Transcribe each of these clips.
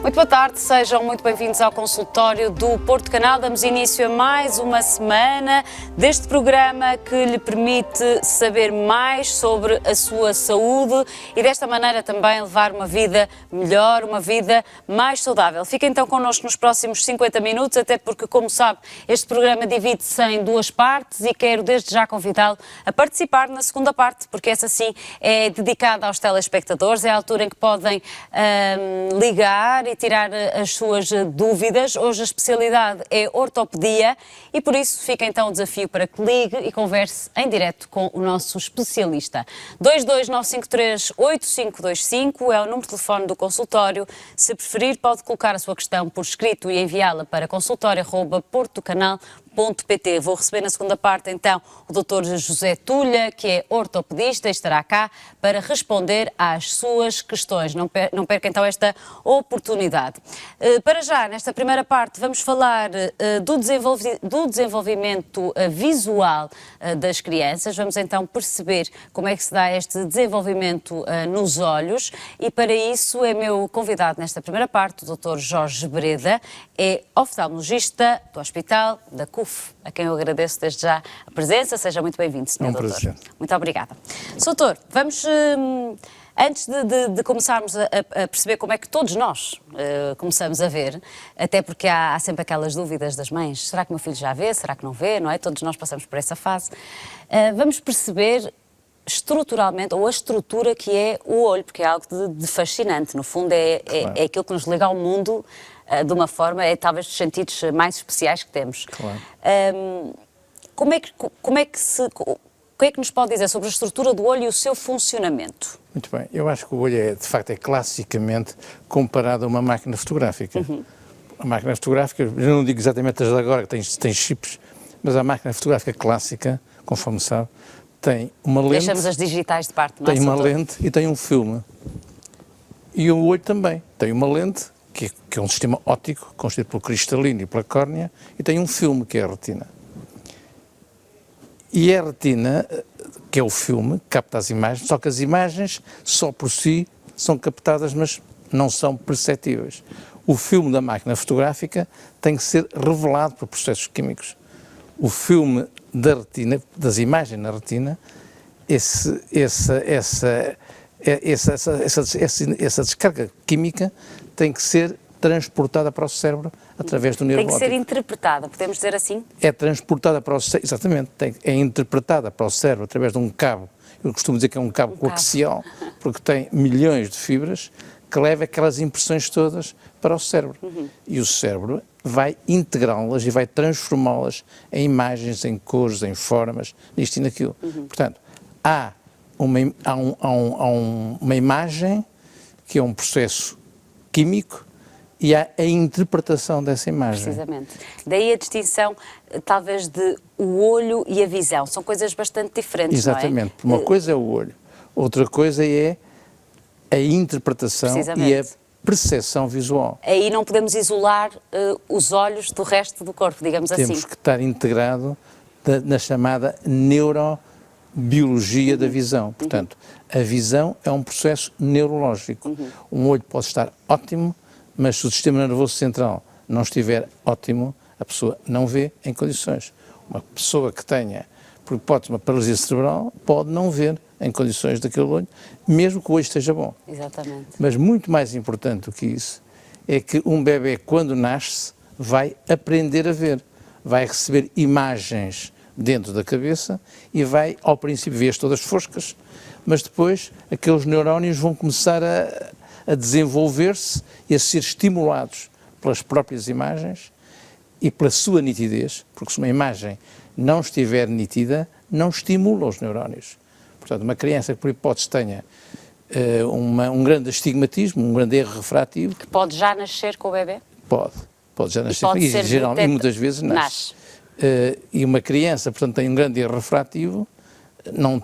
Muito boa tarde, sejam muito bem-vindos ao consultório do Porto Canal. Damos início a mais uma semana deste programa que lhe permite saber mais sobre a sua saúde e desta maneira também levar uma vida melhor, uma vida mais saudável. Fica então connosco nos próximos 50 minutos, até porque, como sabe, este programa divide-se em duas partes e quero desde já convidá-lo a participar na segunda parte, porque essa sim é dedicada aos telespectadores, é a altura em que podem ligar e tirar as suas dúvidas. Hoje a especialidade é ortopedia e por isso fica então o desafio para que ligue e converse em direto com o nosso especialista. 22953-8525 é o número de telefone do consultório. Se preferir, pode colocar a sua questão por escrito e enviá-la para consultório@portocanal.pt. Vou receber na segunda parte então o Dr. José Tulha, que é ortopedista e estará cá para responder às suas questões. Não perca então esta oportunidade. Para já, nesta primeira parte, vamos falar do desenvolvimento visual das crianças. Vamos então perceber como é que se dá este desenvolvimento nos olhos e para isso é meu convidado nesta primeira parte o Dr. Jorge Breda, é oftalmologista do Hospital da CUF, a quem eu agradeço desde já a presença. Seja muito bem-vindo, Sr. Doutor. Prazer. Muito obrigada. Sr. Doutor, vamos, antes de começarmos a perceber como é que todos nós começamos a ver, até porque há sempre aquelas dúvidas das mães, será que meu filho já vê, será que não vê, não é? Todos nós passamos por essa fase. Vamos perceber estruturalmente, ou a estrutura que é o olho, porque é algo de fascinante. No fundo, é aquilo que nos liga ao mundo de uma forma, é talvez dos sentidos mais especiais que temos. Claro. O que é que nos pode dizer sobre a estrutura do olho e o seu funcionamento? Muito bem. Eu acho que o olho, de facto, é classicamente comparado a uma máquina fotográfica. A máquina fotográfica, eu não digo exatamente as de agora, que tem chips, mas a máquina fotográfica clássica, conforme sabe, tem uma lente... Deixamos as digitais de parte, não é? Tem uma lente e tem um filme. E o olho também. Tem uma lente, que é um sistema óptico, constituído pelo cristalino e pela córnea, e tem um filme, que é a retina. E a retina, que é o filme, capta as imagens, só que as imagens, só por si, são captadas, mas não são perceptíveis. O filme da máquina fotográfica tem que ser revelado por processos químicos. O filme da retina, das imagens na retina, essa descarga química tem que ser transportada para o cérebro através do nervo óptico. Tem que ser interpretada, podemos dizer assim? É transportada para o cérebro, exatamente, é interpretada para o cérebro através de um cabo, eu costumo dizer que é um cabo coaxial, porque tem milhões de fibras, que leva aquelas impressões todas para o cérebro. E o cérebro vai integrá-las e vai transformá-las em imagens, em cores, em formas, nisto e naquilo. Portanto, há uma imagem que é um processo químico e há a interpretação dessa imagem. Precisamente. Daí a distinção, talvez, de o olho e a visão. São coisas bastante diferentes, Exatamente. não é? Uma coisa é o olho, outra coisa é a interpretação e a percepção visual. Aí não podemos isolar os olhos do resto do corpo, digamos assim. Temos que estar integrado na chamada neurobiologia da visão. Portanto, a visão é um processo neurológico. Um olho pode estar ótimo, mas se o sistema nervoso central não estiver ótimo, a pessoa não vê em condições. Uma pessoa que tenha, por hipótese, uma paralisia cerebral, pode não ver em condições daquele olho, mesmo que o olho esteja bom. Exatamente. Mas muito mais importante do que isso é que um bebê, quando nasce, vai aprender a ver, vai receber imagens dentro da cabeça e vai, ao princípio, ver todas foscas, mas depois aqueles neurónios vão começar a desenvolver-se e a ser estimulados pelas próprias imagens e pela sua nitidez, porque se uma imagem não estiver nítida, não estimula os neurónios. Portanto, uma criança que por hipótese tenha um grande astigmatismo, um grande erro refrativo... Que pode já nascer com o bebê? Pode já nascer, e muitas vezes nasce. E uma criança, portanto, tem um grande erro refrativo, não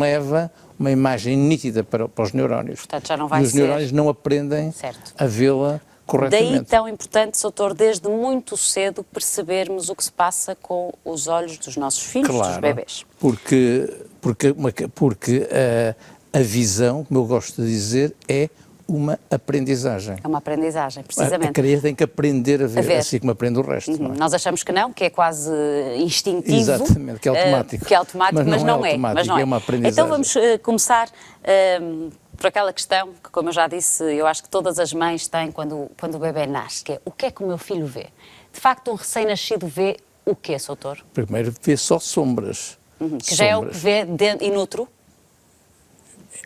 leva uma imagem nítida para os neurónios. Portanto, já não vai e os neurónios não aprendem a vê-la corretamente. Daí tão importante, doutor, desde muito cedo percebermos o que se passa com os olhos dos nossos filhos, dos bebés. Porque a visão, como eu gosto de dizer, é uma aprendizagem. É uma aprendizagem, A precisamente. criança tem que aprender a ver, assim como aprende o resto. Não é? Nós achamos que não, que é quase instintivo. Exatamente, que é automático. Que é automático, mas não é. automático, Mas não é uma aprendizagem. Então vamos começar por aquela questão que, como eu já disse, eu acho que todas as mães têm quando o bebê nasce, que é: o que é que o meu filho vê? De facto, um recém-nascido vê o quê, Soutor? Primeiro vê só sombras. Que já é o que vê inútero?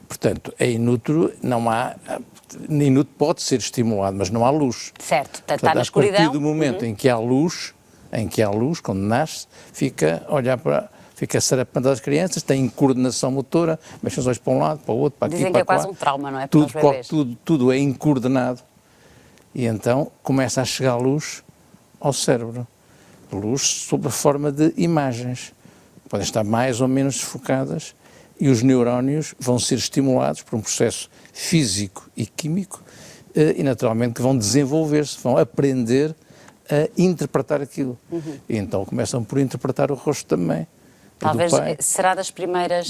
Portanto, é inútero, não há... Inútero pode ser estimulado, mas não há luz. Certo, está Portanto, na escuridão. A partir do momento em que há luz, quando nasce, fica a olhar para... Fica sarapando as crianças, tem coordenação motora, mexe os olhos para um lado, para o outro, para aqui, Dizem para que é lá. quase um trauma, não é? Para os bebês. Tudo é incoordenado. E então começa a chegar a luz ao cérebro. Luz sob a forma de imagens. Podem estar mais ou menos desfocadas e os neurónios vão ser estimulados por um processo físico e químico e naturalmente que vão desenvolver-se, vão aprender a interpretar aquilo. E então começam por interpretar o rosto também. Talvez será das primeiras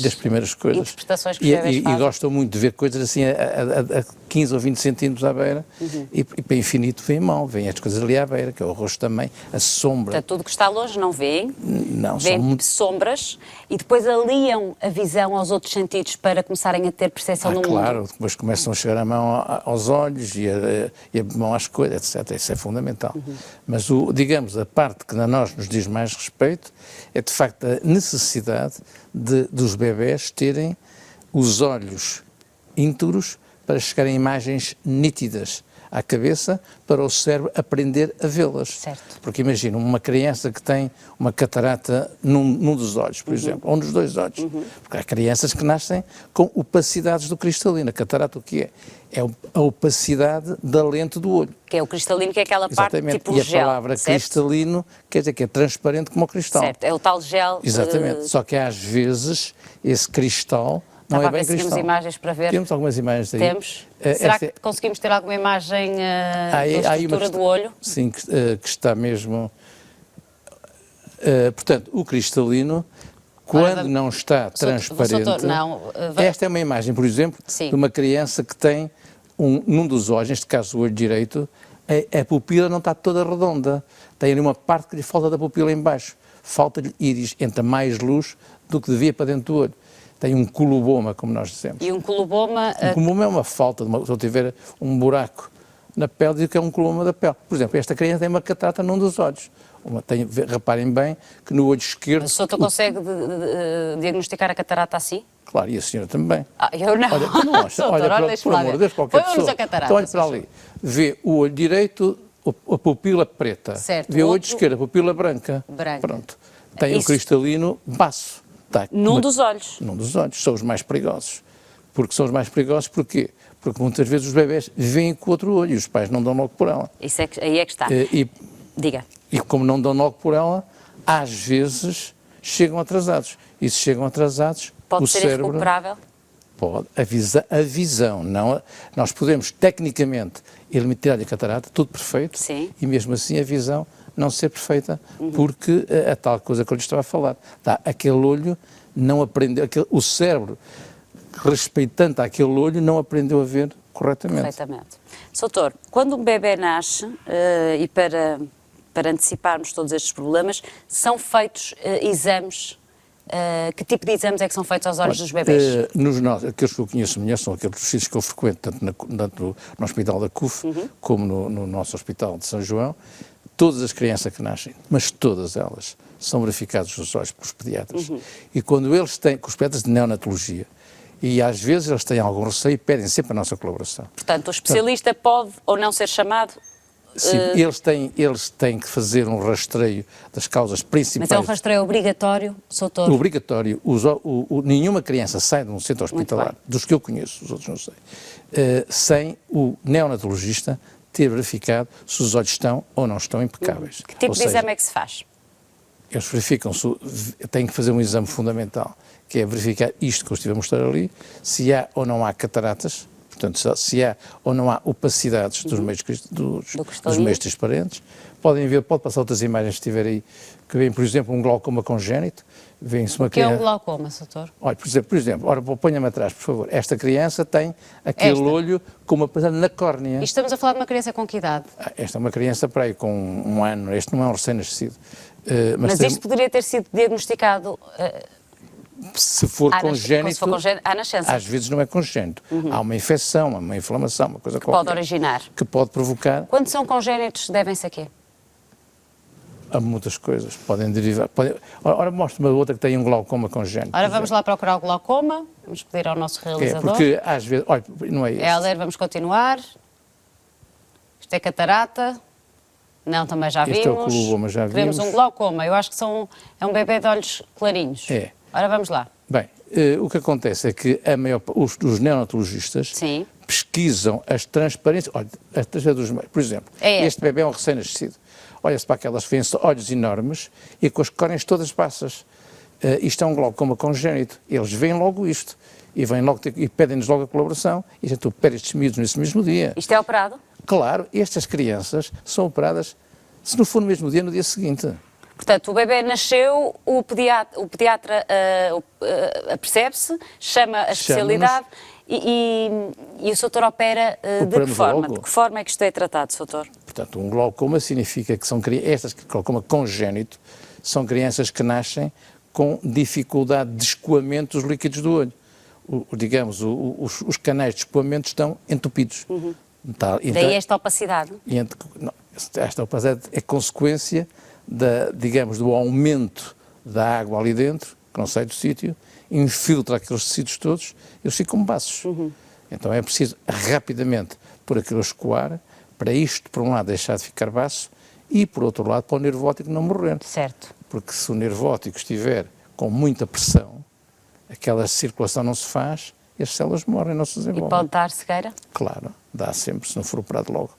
coisas. Interpretações que os bebês fazem. E gostam muito de ver coisas assim a 15 ou 20 centímetros à beira e para infinito vem mal, vêm as coisas ali à beira, que é o rosto também, a sombra. Portanto, tudo que está longe não veem, Não, veem são muito... sombras e depois aliam a visão aos outros sentidos para começarem a ter percepção do mundo. Claro, depois começam a chegar a mão aos olhos e a mão às coisas, etc. Isso é fundamental. Mas, digamos, a parte que a nós nos diz mais respeito é, de facto, a necessidade dos bebés terem os olhos íntegros para chegarem a imagens nítidas à cabeça, para o cérebro aprender a vê-las. Certo. Porque imagina, uma criança que tem uma catarata num dos olhos, por exemplo, ou nos dois olhos. Porque há crianças que nascem com opacidades do cristalino. A catarata o que é? É a opacidade da lente do olho. Que é o cristalino, que é aquela Exatamente. parte tipo e gel. a palavra certo? cristalino quer dizer que é transparente como o cristal. Certo, é o tal gel. Exatamente. Só que às vezes esse cristal não é bem cristal. Temos imagens para ver. Temos algumas imagens aí. Temos. Será que conseguimos ter alguma imagem da estrutura do olho? Sim, que está mesmo... portanto, o cristalino, quando não está transparente... Esta é uma imagem, por exemplo, de uma criança que tem num dos olhos, neste caso o olho direito, a pupila não está toda redonda. Tem ali uma parte que lhe falta da pupila em baixo. Falta-lhe íris, entra mais luz do que devia para dentro do olho. Tem um coloboma, como nós dizemos. E um coloboma... Um coloboma é uma falta, se eu tiver um buraco na pele, digo que é um coloboma da pele. Por exemplo, esta criança tem uma catarata num dos olhos. Reparem bem que no olho esquerdo... O senhor consegue diagnosticar a catarata assim? Claro, e a senhora também. Eu não. Olha, por amor de Deus, qualquer pessoa. Então olha para ali. Vê o olho direito, a pupila preta. Certo. Vê o olho esquerdo, a pupila branca. Pronto. Tem o cristalino baço. Num dos olhos. Num dos olhos. São os mais perigosos. Porque são os mais perigosos porquê? Porque muitas vezes os bebés veem com o outro olho e os pais não dão logo por ela. Aí é que está. Diga. E como não dão logo por ela, às vezes chegam atrasados. E se chegam atrasados, pode ser cérebro... irrecuperável? Pode. A visão. Não, nós podemos, tecnicamente, tirar-lhe a catarata, tudo perfeito, Sim. E mesmo assim a visão não ser perfeita, porque a tal coisa que eu lhe estava a falar. Aquele olho não aprendeu, o cérebro, respeitando aquele olho, não aprendeu a ver corretamente. Corretamente. Soutor, quando um bebê nasce, e para anteciparmos todos estes problemas, são feitos exames. Que tipo de exames é que são feitos aos olhos dos bebés? Aqueles que eu conheço melhor são aqueles sítios que eu frequento, tanto no Hospital da CUF, como no nosso Hospital de São João. Todas as crianças que nascem, mas todas elas, são verificadas os olhos pelos pediatras. E quando eles têm, com os pediatras de neonatologia, e às vezes eles têm algum receio e pedem sempre a nossa colaboração. Portanto, o especialista pode ou não ser chamado? Sim, eles têm que fazer um rastreio das causas principais. Mas é um rastreio obrigatório, Soutor? Obrigatório. Nenhuma criança sai de um centro hospitalar, dos que eu conheço, os outros não sei, sem o neonatologista ter verificado se os olhos estão ou não estão impecáveis. Que tipo de exame é que se faz? Eles verificam, têm que fazer um exame fundamental, que é verificar isto que eu estive a mostrar ali, se há ou não há cataratas, portanto, se há ou não há opacidades dos meios transparentes, Podem ver, pode passar outras imagens se estiver aí, que vem, por exemplo, um glaucoma congénito, vem-se uma O que é um criança... glaucoma, doutor? Olha, por exemplo, ora, ponha-me atrás, por favor. Esta criança tem aquele olho com uma pesada na córnea. E estamos a falar de uma criança com que idade? Esta é uma criança para aí com 1 ano, este não é um recém-nascido. Mas isto poderia ter sido diagnosticado se for congénito, à nascença. às vezes não é congénito. Há uma infecção, uma inflamação, uma coisa qualquer. Pode originar. Que pode provocar... Quando são congénitos, devem-se a quê? Há muitas coisas, podem derivar... Ora, mostre-me outra que tem um glaucoma congénito. Ora, vamos lá procurar o glaucoma, vamos pedir ao nosso realizador. Porque às vezes... Olha, não é isso. Heller, vamos continuar. Isto é catarata. Não, também já vimos. Este é o coloboma, já Queremos vimos. um glaucoma. Eu acho que é um bebê de olhos clarinhos. É. Ora, vamos lá. Bem, o que acontece é que os neonatologistas Sim. pesquisam as transparências. Olha, as transparências dos meios. Por exemplo, este bebê é um recém-nascido. Olha-se para aquelas fêmeas, olhos enormes e com as córneas todas baças. Isto é um glaucoma congénito. Eles veem logo isto e pedem-nos logo a colaboração. E a gente opera estes miúdos nesse mesmo dia. Isto é operado? Claro, estas crianças são operadas, se não for no mesmo dia, no dia seguinte. Portanto, o bebê nasceu, o pediatra apercebe-se, chama a especialidade e o doutor opera de que forma? Logo. De que forma é que isto é tratado, doutor? Portanto, um glaucoma significa que estas glaucoma congénito são crianças que nascem com dificuldade de escoamento dos líquidos do olho. Os canais de escoamento estão entupidos. Daí esta opacidade? Esta opacidade é consequência do aumento da água ali dentro, que não sai do sítio, infiltra aqueles tecidos todos, eles ficam baços. Então é preciso rapidamente pôr aquilo a escoar, para isto, por um lado, deixar de ficar baço e, por outro lado, para o nervo óptico não morrer. Certo. Porque se o nervo óptico estiver com muita pressão, aquela circulação não se faz e as células morrem, não se desenvolvem. E pode dar cegueira? Claro, dá sempre, se não for operado logo.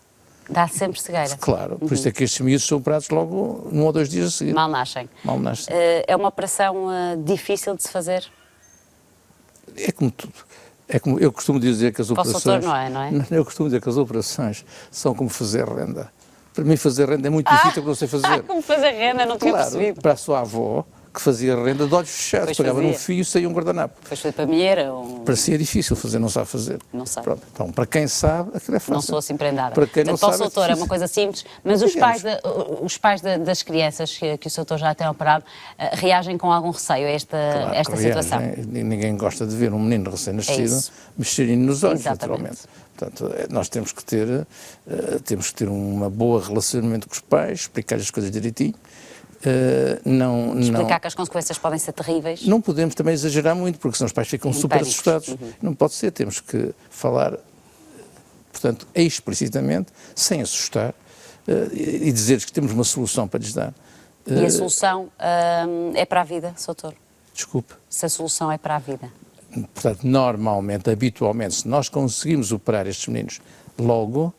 Dá sempre cegueira? Claro, por isso é que estes miúdos são operados logo 1 ou 2 dias a seguir. Mal nascem? Mal nascem. É uma operação difícil de se fazer? É como tudo. É como eu costumo dizer que as operações... Para o doutor não é? Eu costumo dizer que as operações são como fazer renda. Para mim fazer renda é muito difícil, porque eu não sei fazer. Como fazer renda, não tinha percebido. Para a sua avó, que fazia renda de olhos fechados, pegava num fio e saía um guardanapo. Depois foi para mim, era Para si é difícil fazer, não sabe fazer. Não sabe. Pronto. Então, para quem sabe, aquilo é fácil. Não sou assim prendada. Para quem não Portanto, sabe, para o doutor é uma coisa simples, mas os pais das crianças que o doutor já tem operado reagem com algum receio a esta situação? Ninguém gosta de ver um menino recém-nascido mexerem nos olhos, naturalmente. Portanto, nós temos que ter um bom relacionamento com os pais, explicar-lhes as coisas direitinho. Explicar que as consequências podem ser terríveis. Não podemos também exagerar muito, porque senão os pais ficam super assustados. Não pode ser, temos que falar, portanto, explicitamente, sem assustar, e dizer-lhes que temos uma solução para lhes dar. E a solução é para a vida, doutor? Desculpe. Se a solução é para a vida. Portanto, normalmente, habitualmente, se nós conseguimos operar estes meninos logo,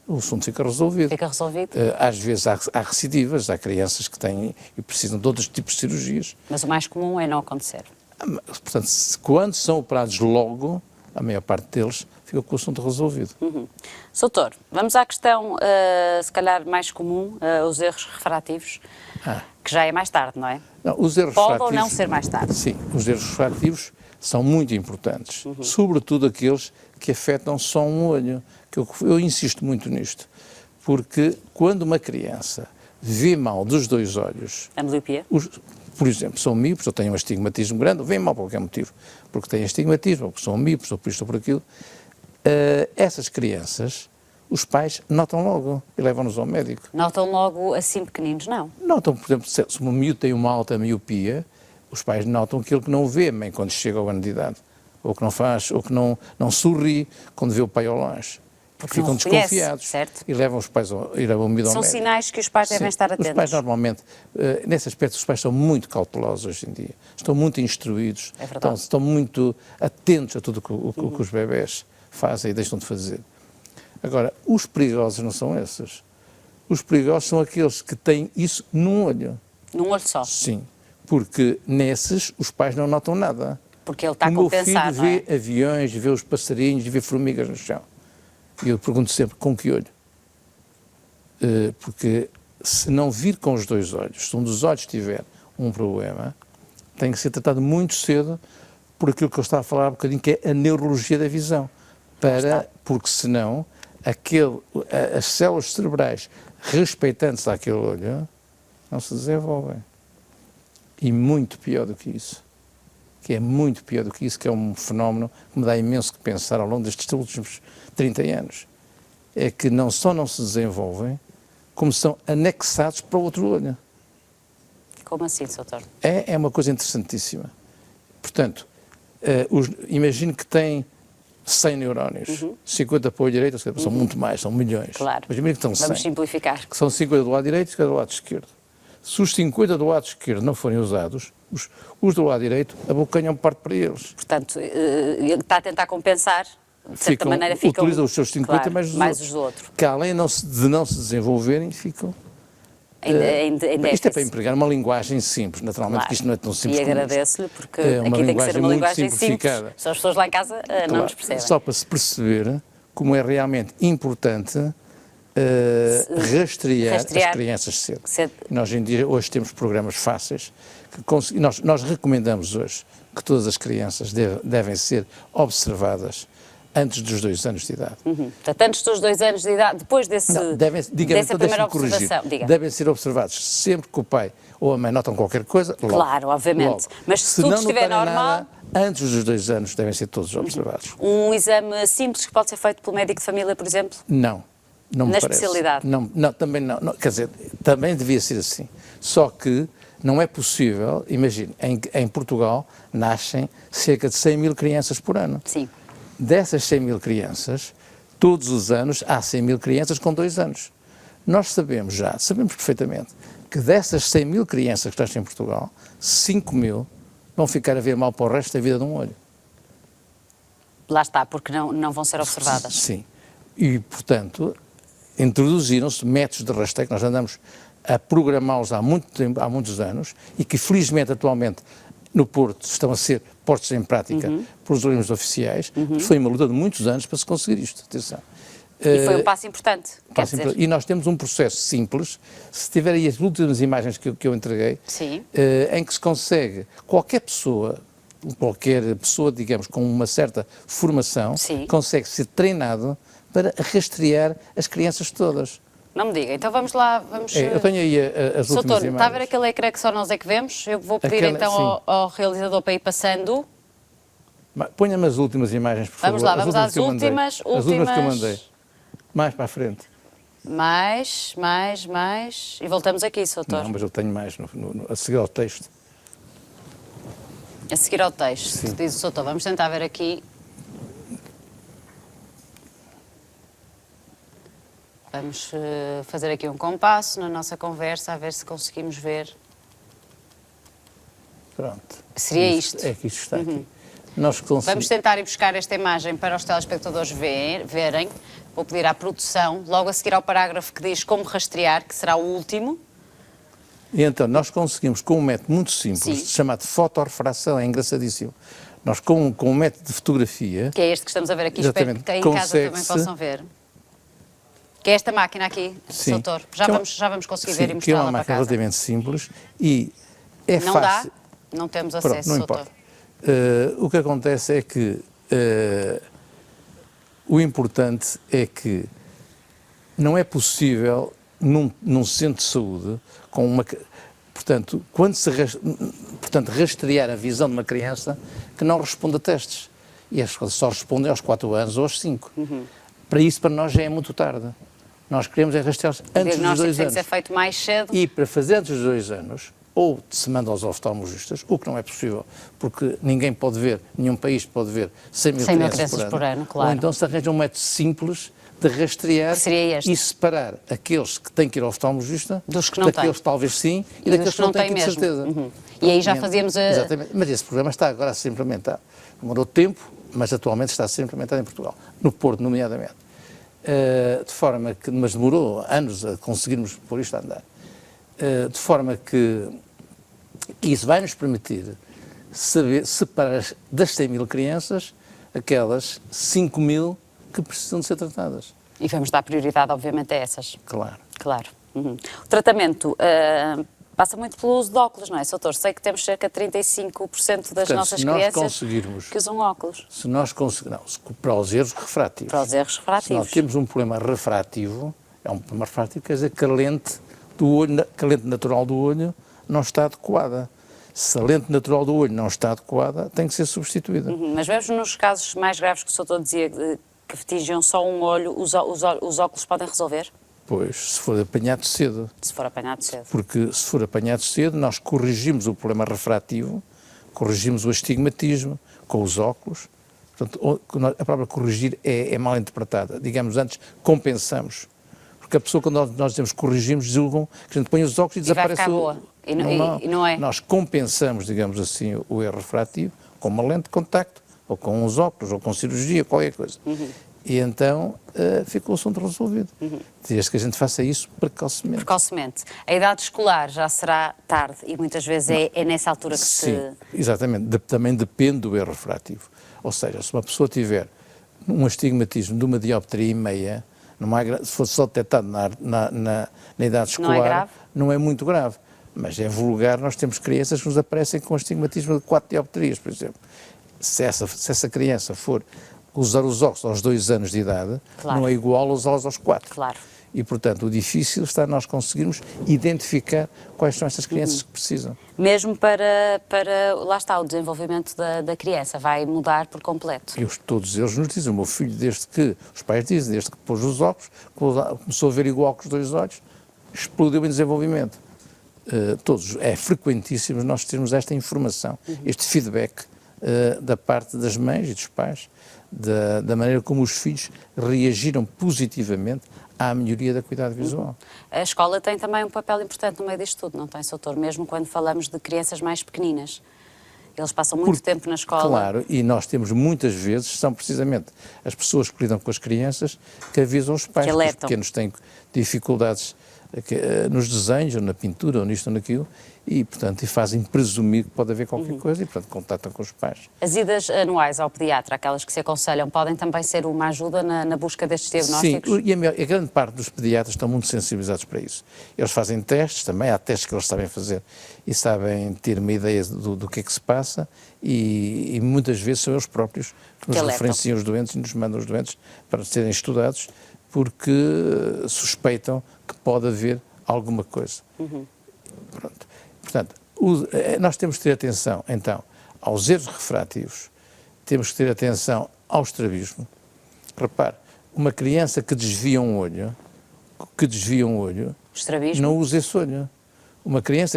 o assunto fica resolvido. Fica resolvido? Às vezes há recidivas, há crianças que têm e precisam de outros tipos de cirurgias. Mas o mais comum é não acontecer. Portanto, quando são operados logo, a maior parte deles fica com o assunto resolvido. Doutor, vamos à questão, se calhar, mais comum, os erros refrativos, que já é mais tarde, não é? Não, os erros Pode ou não ser mais tarde? Sim, os erros refrativos são muito importantes, sobretudo aqueles que afetam só um olho, que eu insisto muito nisto, porque quando uma criança vê mal dos 2 olhos... A miopia? Por exemplo, são míopes, ou têm um astigmatismo grande, ou vêem mal por qualquer motivo, porque têm astigmatismo, ou porque são míopes, ou por isto ou por aquilo, essas crianças, os pais notam logo e levam-nos ao médico. Notam logo assim pequeninos, não? Notam, por exemplo, se um miúdo tem uma alta miopia, os pais notam aquilo que não vê bem quando chega ao ano de idade, ou que não faz, ou que não sorri quando vê o pai ao longe. Porque ficam desconfiados, certo? E levam os pais ir ao médico. São sinais que os pais devem estar atentos. Os pais normalmente, nesse aspecto, os pais são muito cautelosos hoje em dia, estão muito instruídos, estão muito atentos a tudo o que os bebés fazem e deixam de fazer. Agora, os perigosos não são esses. Os perigosos são aqueles que têm isso num olho. Num olho só? Sim, porque nesses os pais não notam nada. Porque ele está a compensar, não é? O meu filho vê aviões, vê os passarinhos, vê formigas no chão. E eu pergunto sempre, com que olho? Porque se não vir com os dois olhos, se um dos olhos tiver um problema, tem que ser tratado muito cedo por aquilo que eu estava a falar há um bocadinho, que é a neurologia da visão. Porque senão, as células cerebrais respeitantes àquele olho não se desenvolvem. E muito pior do que isso. Que é muito pior do que isso, que é um fenómeno que me dá imenso que pensar ao longo destes últimos 30 anos. É que não só não se desenvolvem, como são anexados para o outro olho. Como assim, doutor? É uma coisa interessantíssima. Portanto, imagino que tem 100 neurónios, 50 para o direito, são muito mais, são milhões. Claro. Mas imagino que estão 100. Vamos simplificar. Que são 50 do lado direito e 50 do lado esquerdo. Se os 50 do lado esquerdo não forem usados, os do lado direito abocanham parte para eles. Portanto, está a tentar compensar, de certa maneira ficam... Utiliza os seus 50 claro, mais os do outro. Que além de não se desenvolverem, ficam... Isto é para empregar uma linguagem simples, naturalmente, claro. Que isto não é tão simples. E agradeço-lhe, porque uma aqui tem que ser uma linguagem simples. Só as pessoas lá em casa não nos percebem. Só para se perceber como é realmente importante rastrear as crianças cedo. Nós, hoje temos programas fáceis. Nós recomendamos hoje que todas as crianças devem ser observadas antes dos 2 anos de idade. Portanto, antes dos 2 anos de idade, depois dessa primeira observação. Devem ser observados sempre que o pai ou a mãe notam qualquer coisa, logo. Claro, obviamente. Logo. Mas se tudo estiver normal... Nada, antes dos 2 anos devem ser todos observados. Um exame simples que pode ser feito pelo médico de família, por exemplo? Não me parece. Na especialidade? Não, também não. Quer dizer, também devia ser assim. Só que não é possível, imagine, em Portugal nascem cerca de 100 mil crianças por ano. Sim. Dessas 100 mil crianças, todos os anos há 100 mil crianças com 2 anos. Nós sabemos perfeitamente, que dessas 100 mil crianças que nascem em Portugal, 5 mil vão ficar a ver mal para o resto da vida de um olho. Lá está, porque não vão ser observadas. Sim. E, portanto, introduziram-se métodos de rastreio que nós andamos a programá-los há muito tempo, há muitos anos, e que felizmente atualmente no Porto estão a ser postos em prática pelos organismos oficiais. Foi uma luta de muitos anos para se conseguir isto. Atenção. E foi um passo importante. E nós temos um processo simples, se tiver aí as últimas imagens que eu entreguei, em que se consegue, qualquer pessoa, digamos, com uma certa formação, consegue ser treinado para rastrear as crianças todas. Não me diga, então vamos lá, eu tenho aí as últimas imagens. Está a ver aquele ecrã que só nós é que vemos? Eu vou pedir ao realizador para ir passando. Ponha-me as últimas imagens, por favor. Vamos lá, vamos às últimas. As últimas que eu mandei. Mais para a frente. Mais. E voltamos aqui, doutor. Não, mas eu tenho mais a seguir ao texto. A seguir ao texto, diz o doutor. Vamos tentar ver aqui. Vamos fazer aqui um compasso na nossa conversa, a ver se conseguimos ver. Pronto. Seria isto? É que isto está aqui. Vamos tentar ir buscar esta imagem para os telespectadores verem. Vou pedir à produção, logo a seguir ao parágrafo que diz como rastrear, que será o último. E então, nós conseguimos com um método muito simples, chamado fotorrefração, é engraçadíssimo. Nós com um método de fotografia... Que é este que estamos a ver aqui, espero que em casa também possam ver. Que é esta máquina aqui, doutor. Já vamos conseguir ver e mostrá-la para casa. Que é uma máquina relativamente simples e é não fácil. Não temos acesso, não doutor. Importa. O que acontece é que o importante é que não é possível num centro de saúde com uma... Portanto, rastrear a visão de uma criança que não responde a testes. E as coisas só respondem aos 4 anos ou aos 5. Para nós já é muito tarde. Nós queremos rastreá-los antes dos 2 anos. Tem que ser feito mais cedo. E para fazer antes dos 2 anos, ou se manda aos oftalmologistas, o que não é possível, porque ninguém pode ver, nenhum país pode ver 100 mil crianças por ano. Claro. Ou então se arranja um método simples de rastrear e separar aqueles que têm que ir ao oftalmologista dos que não têm. Daqueles talvez sim e daqueles que não têm, de certeza. E aí já fazíamos a... Exatamente. Mas esse programa está agora a ser implementado. Demorou tempo, mas atualmente está a ser implementado em Portugal, no Porto, nomeadamente. De forma que, mas demorou anos a conseguirmos pôr isto a andar. De forma que isso vai nos permitir saber separar das 100 mil crianças aquelas 5 mil que precisam de ser tratadas. E vamos dar prioridade, obviamente, a essas. Claro. Claro. O tratamento passa muito pelo uso de óculos, não é, Sr. Doutor? Sei que temos cerca de 35% das nossas crianças que usam óculos. Se nós conseguirmos, para os erros refrativos. Para os erros refrativos. Se nós temos um problema refrativo, é um problema refrativo, quer dizer que a lente do olho, que a lente natural do olho não está adequada. Se a lente natural do olho não está adequada, tem que ser substituída. Mas mesmo nos casos mais graves que o Sr. Doutor dizia, que atingiam só um olho, os óculos podem resolver? Pois, se for apanhado cedo. Se for apanhado cedo. Porque se for apanhado cedo, nós corrigimos o problema refrativo, corrigimos o astigmatismo com os óculos. Portanto, a palavra corrigir é mal interpretada. Digamos antes, compensamos. Porque a pessoa, quando nós dizemos corrigimos, julgam que a gente põe os óculos e desaparece vai ficar boa. E não é. Nós compensamos, digamos assim, o erro refrativo com uma lente de contacto, ou com uns óculos, ou com cirurgia, qualquer coisa. E então fica o assunto resolvido. Desde que a gente faça isso precocemente. Precocemente. A idade escolar já será tarde e muitas vezes é nessa altura que Sim, exatamente. Também depende do erro refrativo. Ou seja, se uma pessoa tiver um astigmatismo de uma dioptria e meia, se fosse só detectado na idade escolar, não é muito grave. Mas é vulgar, nós temos crianças que nos aparecem com astigmatismo de 4 dioptrias, por exemplo. Se essa criança for usar os óculos aos 2 anos de idade, não é igual a usá-los aos 4. Claro. E, portanto, o difícil está nós conseguirmos identificar quais são essas crianças que precisam. Mesmo para lá está, o desenvolvimento da criança, vai mudar por completo. Todos eles nos dizem, o meu filho, desde que, os pais dizem, desde que pôs os óculos, começou a ver igual com os 2 olhos, explodiu em desenvolvimento. É frequentíssimo nós termos esta informação, este feedback da parte das mães e dos pais, da maneira como os filhos reagiram positivamente à melhoria da acuidade visual. A escola tem também um papel importante no meio disto tudo, não tem, Sr. Doutor? Mesmo quando falamos de crianças mais pequeninas. Eles passam muito tempo na escola. Claro, e nós temos muitas vezes, são precisamente as pessoas que lidam com as crianças que avisam os pais que os pequenos têm dificuldades nos desenhos, ou na pintura, ou nisto ou naquilo, e, portanto, fazem presumir que pode haver qualquer coisa e, portanto, contatam com os pais. As idas anuais ao pediatra, aquelas que se aconselham, podem também ser uma ajuda na busca destes diagnósticos? Sim, e a grande parte dos pediatras estão muito sensibilizados para isso. Eles fazem testes também, há testes que eles sabem fazer e sabem ter uma ideia do que é que se passa e muitas vezes são eles próprios que nos referenciam os doentes e nos mandam os doentes para serem estudados porque suspeitam que pode haver alguma coisa. Pronto. Portanto, nós temos que ter atenção, então, aos erros refrativos, temos que ter atenção ao estrabismo. Repare, uma criança que desvia um olho, não usa esse olho.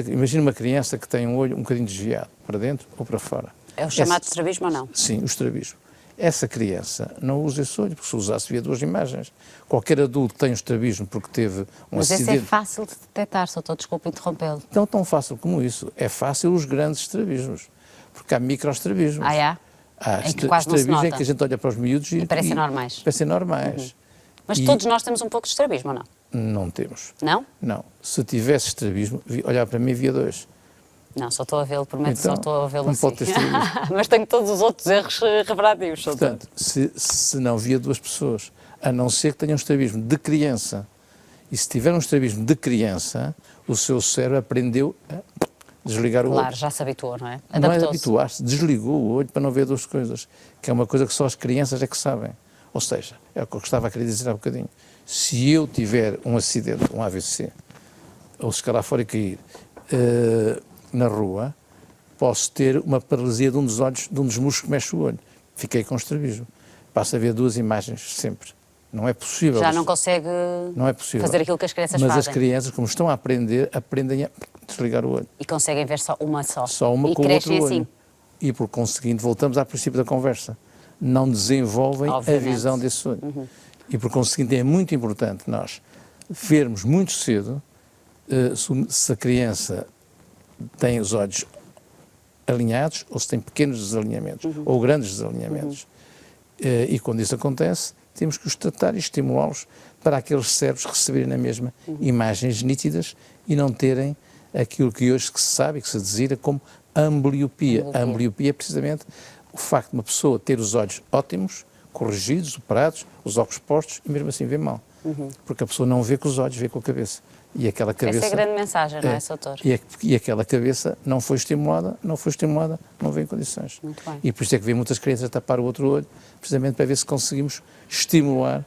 Imagina uma criança que tem um olho um bocadinho desviado, para dentro ou para fora. É o chamado estrabismo ou não? Sim, o estrabismo. Essa criança não usa esse olho, porque se usasse via 2 imagens. Qualquer adulto que tem um estrabismo porque teve um acidente... Mas esse é fácil de detectar, Sr. Doutor, desculpe interrompê-lo. Não tão fácil como isso. É fácil os grandes estrabismos, porque há microestrabismos. Há em que quase não se nota. Em que a gente olha para os miúdos e parecem normais. Parecem normais. Mas todos nós temos um pouco de estrabismo, ou não? Não temos. Não? Não. Se tivesse estrabismo, olhar para mim via 2. Não, só estou a vê-lo, prometo, então, só estou a vê-lo assim. Pode ter Mas tenho todos os outros erros refrativos. Portanto, se não via 2 pessoas, a não ser que tenham um estrabismo de criança, e se tiver um estrabismo de criança, o seu cérebro aprendeu a desligar o olho. Claro, já se habituou, não é? Não é habituar-se, desligou o olho para não ver 2 coisas, que é uma coisa que só as crianças é que sabem. Ou seja, é o que eu estava a querer dizer há bocadinho. Se eu tiver um acidente, um AVC, ou se calhar fora e cair, na rua, posso ter uma paralisia de um dos olhos, de um dos músculos que mexe o olho. Fiquei com estrabismo. Passo a ver 2 imagens sempre. Não é possível. Já não consegue fazer aquilo que as crianças fazem. Mas as crianças, como estão a aprender, aprendem a desligar o olho. E conseguem ver só uma só. Só uma com o outro olho. Assim. E por conseguinte, voltamos ao princípio da conversa. Não desenvolvem a visão desse olho. E por conseguinte é muito importante nós vermos muito cedo se a criança tem os olhos alinhados ou se tem pequenos desalinhamentos ou grandes desalinhamentos. E quando isso acontece, temos que os tratar e estimulá-los para aqueles cérebros receberem na mesma imagens nítidas e não terem aquilo que hoje se sabe e que se designa como ambliopia. A ambliopia é precisamente o facto de uma pessoa ter os olhos ótimos, corrigidos, operados, os óculos postos e mesmo assim vê mal. Porque a pessoa não vê com os olhos, vê com a cabeça. E aquela cabeça... Essa é a grande mensagem, não é, Sr. Doutor? E aquela cabeça não foi estimulada, não veio em condições. Muito bem. E por isso é que vê muitas crianças tapar o outro olho, precisamente para ver se conseguimos estimular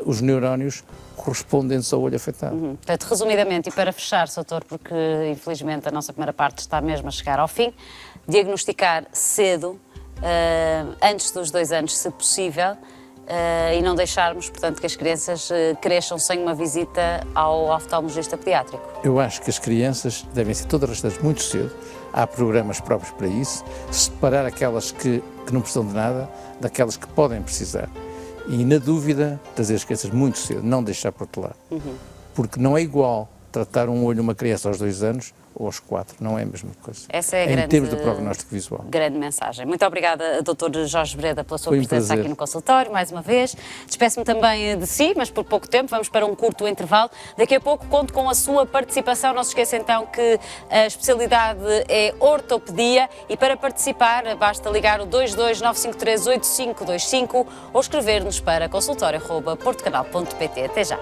os neurónios correspondentes ao olho afetado. Portanto, resumidamente, e para fechar, Sr. Doutor, porque infelizmente a nossa primeira parte está mesmo a chegar ao fim, diagnosticar cedo, antes dos 2 anos, se possível, e não deixarmos, portanto, que as crianças cresçam sem uma visita ao oftalmologista pediátrico. Eu acho que as crianças devem ser todas rastadas muito cedo, há programas próprios para isso, separar aquelas que não precisam de nada daquelas que podem precisar. E, na dúvida, trazer as crianças muito cedo, não deixar protelar. Porque não é igual tratar um olho uma criança aos 2 anos ou aos 4, não é a mesma coisa. Essa é a em termos de prognóstico visual. Grande mensagem. Muito obrigada, Dr. Jorge Breda, pela sua Foi um presença prazer. aqui no consultório, mais uma vez. Despeço-me também de si, mas por pouco tempo, vamos para um curto intervalo. Daqui a pouco conto com a sua participação. Não se esqueça então que a especialidade é ortopedia e para participar basta ligar o 229538525 ou escrever-nos para consultório@portocanal.pt. Até já.